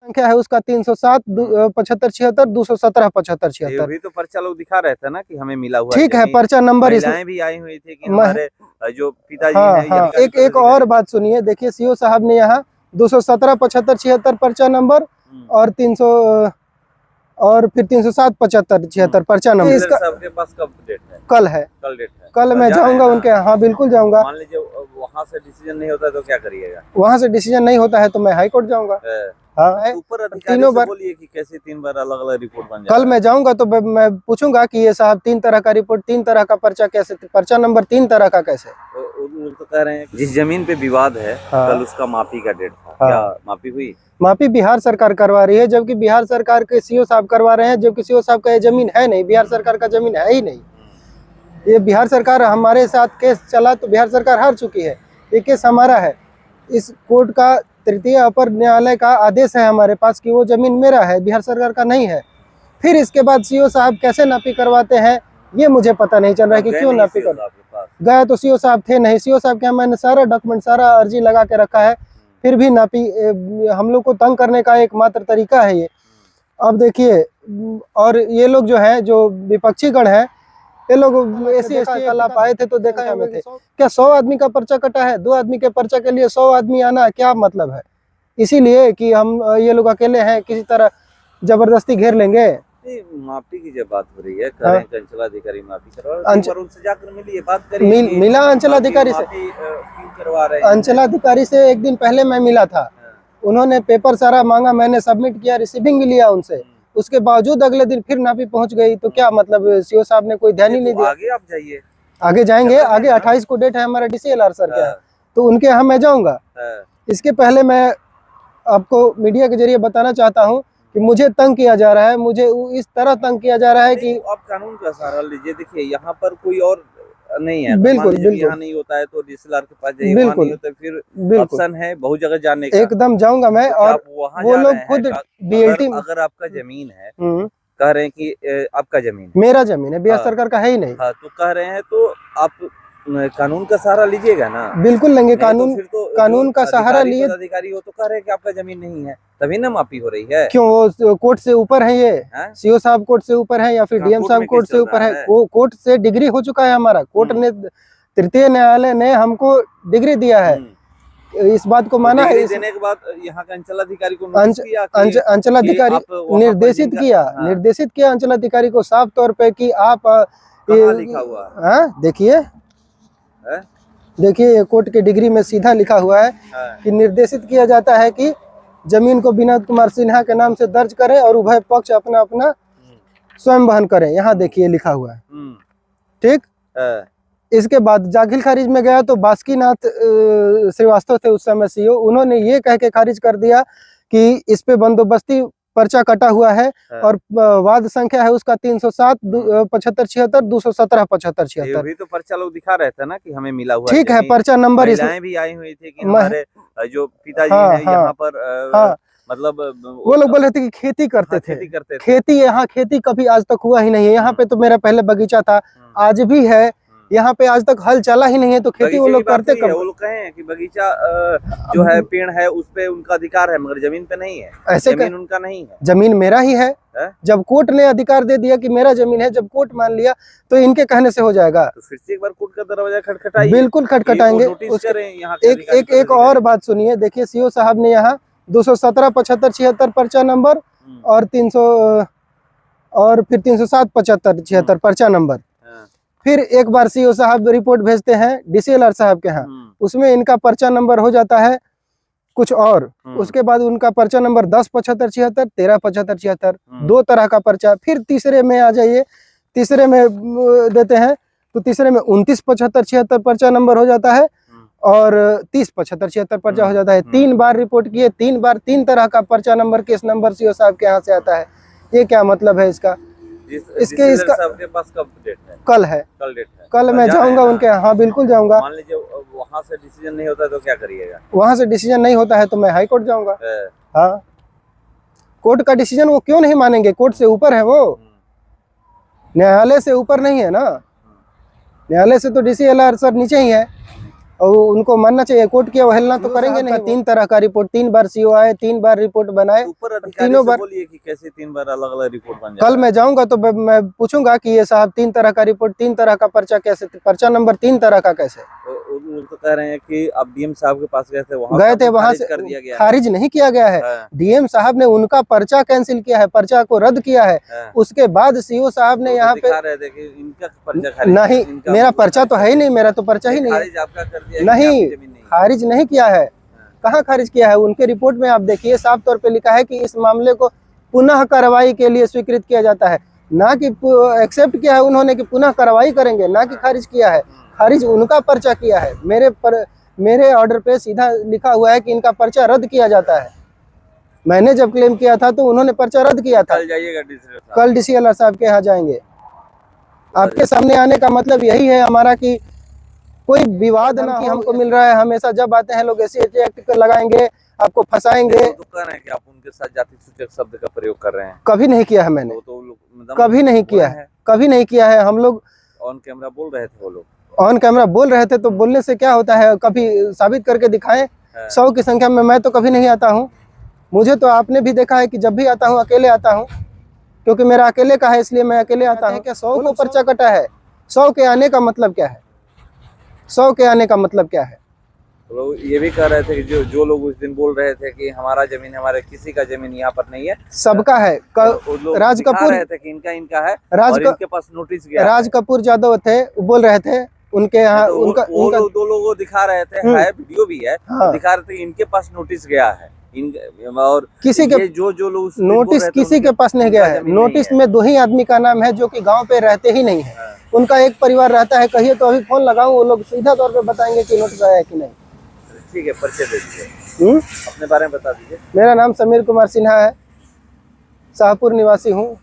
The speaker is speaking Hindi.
संख्या है उसका 307 75 76 217 75 76। भी तो पर्चा लोग दिखा रहे थे ना कि हमें मिला हुआ ठीक है, पर्चा नंबर महिलाएं भी आई हुई थी कि हमारे जो पिताजी हाँ, हैं। हाँ, एक और बात सुनिए, देखिए सीओ साहब ने यहाँ 217 75 76 पर्चा नंबर और 300 और फिर 307 75 76 पर्चा नंबर। इसका सबके पास कब डेट है? कल है। कल डेट है। कल मैं जाऊंगा उनके, हाँ बिल्कुल जाऊंगा। मान लीजिए वहाँ से डिसीजन नहीं होता तो क्या करिएगा? वहाँ से डिसीजन नहीं होता है तो मैं हाई कोर्ट जाऊंगा। हाँ, ऊपर अधिकारी से बोलिए कि कैसे 3 बार अलग अलग रिपोर्ट बन जाए। कल मैं जाऊंगा तो मैं पूछूंगा कि ये साहब 3 तरह का रिपोर्ट, 3 तरह का पर्चा कैसे, पर्चा नंबर 3 तरह का कैसे? तो कह रहे हैं जिस जमीन पे विवाद है कल उसका माफी का डेट था। क्या माफी हुई? माफी बिहार सरकार करवा रही है, जबकि बिहार सरकार के सीओ साहब करवा रहे हैं, जबकि सीओ साहब का ये जमीन है नहीं, बिहार सरकार का जमीन है ही नहीं। ये बिहार सरकार, हमारे साथ केस चला तो बिहार सरकार हार चुकी है, ये केस हमारा है। इस कोर्ट का तृतीय अपर न्यायालय का आदेश है हमारे पास कि वो जमीन मेरा है, बिहार सरकार का नहीं है। फिर इसके बाद सीओ साहब कैसे नापी करवाते हैं ये मुझे पता नहीं चल रहा है कि क्यों नापी कर गया। तो सीओ साहब थे नहीं, सीओ साहब के मैंने सारा डॉक्यूमेंट, सारा अर्जी लगा के रखा है, फिर भी नापी। हम लोग को तंग करने का एकमात्र तरीका है ये। अब देखिए, और ये लोग जो है, जो विपक्षी गण है, ये लोग ऐसे कल आप आए थे तो देखा हमें थे क्या 100 आदमी का पर्चा कटा है? 2 आदमी के पर्चा के लिए 100 आदमी आना क्या मतलब है? इसीलिए कि हम ये लोग अकेले हैं, किसी तरह जबरदस्ती घेर लेंगे। माफी की जब बात हो रही है, करें अंचलाधिकारी माफी करवा, उनसे जाकर मिलिए, बात करिए। मिला अंचलाधिकारी से, करवा रहे हैं। अंचलाधिकारी से एक दिन पहले मैं मिला था, उन्होंने पेपर सारा मांगा, मैंने सबमिट किया, रिसीविंग भी लिया उनसे, उसके बावजूद अगले दिन फिर नापी पहुंच गई। तो क्या मतलब, सीओ साहब ने कोई ध्यान ही नहीं दिया। आगे आप जाइए, आगे जाएंगे, आगे 28 को डेट है हमारा DCLR सर का, तो उनके यहाँ मैं जाऊंगा। इसके पहले मैं आपको मीडिया के जरिए बताना चाहता हूँ कि मुझे तंग किया जा रहा है, मुझे इस तरह तंग किया जा रहा है कि आप कानून का सहारा लीजिए। देखिए यहाँ पर कोई और नहीं है, बिल्कुल बिल्कुल, यहाँ नहीं होता है तो DCLR के पास जाइए, बिल्कुल नहीं होता फिर ऑप्शन है बहुत जगह जाने का। एकदम जाऊंगा मैं। और वो लोग खुद BLT, अगर आपका जमीन है, कह रहे हैं कि आपका जमीन, मेरा जमीन है, बिहार सरकार का है ही नहीं, तो कह रहे हैं तो आप कानून का सहारा लीजिएगा ना। बिल्कुल लेंगे कानून, तो कानून का सहारा लिए। अधिकारी हो तो कह रहे हैं कि आपका जमीन नहीं है, तभी ना माफी हो रही है। क्यों वो कोर्ट से ऊपर है? ये सीओ साहब कोर्ट से ऊपर है या फिर DM साहब कोर्ट से ऊपर है? वो कोर्ट से डिग्री हो चुका है हमारा, कोर्ट ने, तृतीय न्यायालय ने हमको डिग्री दिया है, इस बात को माना है। देने के बाद यहाँ का अंचलाधिकारी को अंचलाधिकारी निर्देशित किया अंचलाधिकारी को साफ तौर पे कि आप लिखा हुआ है, देखिए कोर्ट के डिग्री में सीधा लिखा हुआ है कि निर्देशित किया जाता है कि जमीन को विनोद कुमार सिन्हा के नाम से दर्ज करें और उभय पक्ष अपना अपना स्वयं वहन करें। यहाँ देखिए लिखा हुआ है, ठीक। इसके बाद जाखिल खारिज में गया तो बासुकीनाथ श्रीवास्तव थे उस समय सीओ, उन्होंने ये कह के खारिज कर दिया कि इस पे बंदोबस्ती पर्चा कटा हुआ है और वाद संख्या है उसका 307 75 76 217 75 76। भी तो पर्चा लोग दिखा रहे थे ना कि हमें मिला हुआ। ठीक है, पर्चा नंबर महिलाएं भी आई हुई थी कि हमारे जो पिताजी हैं यहाँ पर, मतलब वो लोग बोल रहे थे कि खेती करते थे। खेती यहाँ खेती कभी आज तक हुआ ही नहीं है। यहाँ पे तो मेरा पहले बगीचा था, आज भी है, यहाँ पे आज तक हल चला ही नहीं है, तो खेती वो लोग करते कब? वो लोग कहें कि बगीचा जो है पेड़ है उस पे उनका अधिकार है, मगर जमीन पे नहीं है। ऐसे जमीन उनका नहीं है, जमीन मेरा ही है। जब कोर्ट ने अधिकार दे दिया कि मेरा जमीन है, जब कोर्ट मान लिया तो इनके कहने से हो जाएगा। तो फिर से एक बार कोर्ट का दरवाजा खटखटाइए। बिल्कुल खटखटाएंगे। एक बात सुनिए, देखिए सीओ साहब ने यहाँ 217 75 76 पर्चा नंबर और 300 और फिर 307 75 76 पर्चा नंबर। फिर एक बार सीओ साहब रिपोर्ट भेजते हैं DCLR साहब के यहाँ, उसमें इनका पर्चा नंबर हो जाता है कुछ और, उसके बाद उनका पर्चा नंबर 10 75 76 13 75 76, 2 तरह का पर्चा। फिर तीसरे में आ जाइए, तीसरे में देते हैं तो तीसरे में 29 75 76 पर्चा नंबर हो जाता है और 30 75 76 पर्चा हो जाता है। 3 बार रिपोर्ट किए, 3 बार 3 तरह का पर्चा नंबर, केस नंबर सीओ साहब के यहाँ से आता है। ये क्या मतलब है इसका? इसका सबके पास कब डेट है? कल है। कल डेट है, कल मैं जाऊंगा उनके, हाँ बिल्कुल जाऊंगा। मान लीजिए वहाँ से डिसीजन नहीं होता तो क्या करिएगा? वहाँ से डिसीजन नहीं होता है तो मैं हाई कोर्ट जाऊंगा। हाँ, कोर्ट का डिसीजन वो क्यों नहीं मानेंगे? कोर्ट से ऊपर है वो, न्यायालय से ऊपर नहीं है ना। न्यायालय से तो DCLR सर नीचे ही है। और उनको मानना चाहिए, कोर्ट की अवहेलना तो करेंगे नहीं। 3 तरह का रिपोर्ट, 3 बार सीओ आए, 3 बार रिपोर्ट बनाए, ऊपर अधिकारी तीनों से बार। बोलिए कि कैसे 3 बार अलग-अलग रिपोर्ट बन जाए। कल मैं जाऊंगा तो मैं पूछूंगा कि ये साहब 3 तरह का रिपोर्ट, 3 तरह का पर्चा कैसे, पर्चा नंबर 3 तरह का कैसे? वो तो कह रहे हैं कि आप डीएम साहब के पास गए थे, वहां से कर दिया गया, खारिज नहीं किया गया है। डीएम साहब ने उनका पर्चा कैंसिल किया है, पर्चा को रद्द किया है। उसके बाद सीओ साहब ने यहाँ पे दिखा रहे थे कि इनका पर्चा खारिज नहीं, मेरा पर्चा तो है ही नहीं, मेरा तो पर्चा ही नहीं है। खारिज आपका कर दिया, नहीं, खारिज नहीं किया है। कहाँ खारिज किया है? उनके रिपोर्ट में आप देखिए, साफ तौर पे लिखा है कि इस मामले को पुनः कार्रवाई के लिए स्वीकृत किया जाता है, ना कि एक्सेप्ट किया है उन्होंने कि पुनः कार्रवाई करेंगे, ना कि खारिज किया है। खारिज उनका पर्चा किया है। मेरे ऑर्डर पे सीधा लिखा हुआ है कि इनका पर्चा रद्द किया जाता है। मैंने जब क्लेम किया था तो उन्होंने पर्चा रद्द किया था। कल जाइएगा डीसीएल साहब, कल डीसीएल साहब के यहाँ जाएंगे। आपके सामने आने का मतलब यही है हमारा कि कोई विवाद ना, कि हमको मिल रहा है, हमेशा जब आते हैं लोग SC एक्ट लगाएंगे, आपको फंसाएंगे। तो कह रहे हैं कि आप उनके साथ जाति सूचक शब्द का प्रयोग कर रहे हैं। कभी नहीं किया है मैंने, तो कभी नहीं किया है, कभी नहीं किया है। हम लोग ऑन कैमरा बोल रहे थे, वो लोग ऑन कैमरा बोल रहे थे, तो बोलने से क्या होता है? कभी साबित करके दिखाएं। 100 की संख्या में मैं तो कभी नहीं आता हूँ। मुझे तो आपने भी देखा है कि जब भी आता हूँ अकेले आता हूँ, क्योंकि मेरा अकेले का है, इसलिए मैं अकेले आता हूँ। क्या 100 को पर्चा कटा है? 100 के आने का मतलब क्या है? 100 के आने का मतलब क्या है? लोग ये भी कह रहे थे कि जो लोग उस दिन बोल रहे थे कि हमारा जमीन, हमारे किसी का जमीन यहाँ पर नहीं है, सबका है। राज कपूर रहे थे कि इनका है, और इनके पास नोटिस गया। राज कपूर यादव थे, बोल रहे थे उनके यहाँ, तो उनका दो लोगों दिखा रहे थे, है वीडियो भी है, दिखा रहे थे इनके पास नोटिस गया है। और किसी के जो लोग नोटिस किसी के पास नहीं गया है। नोटिस में 2 ही आदमी का नाम है जो कि गांव पे रहते ही नहीं है। उनका एक परिवार रहता है। कहिए तो अभी फोन लगाऊं, वो लोग सीधा तौर पे बताएंगे कि नोटिस आया है कि नहीं। ठीक है, परिचय दे दीजिए, अपने बारे में बता दीजिए। मेरा नाम समीर कुमार सिन्हा है, शाहपुर निवासी हूँ।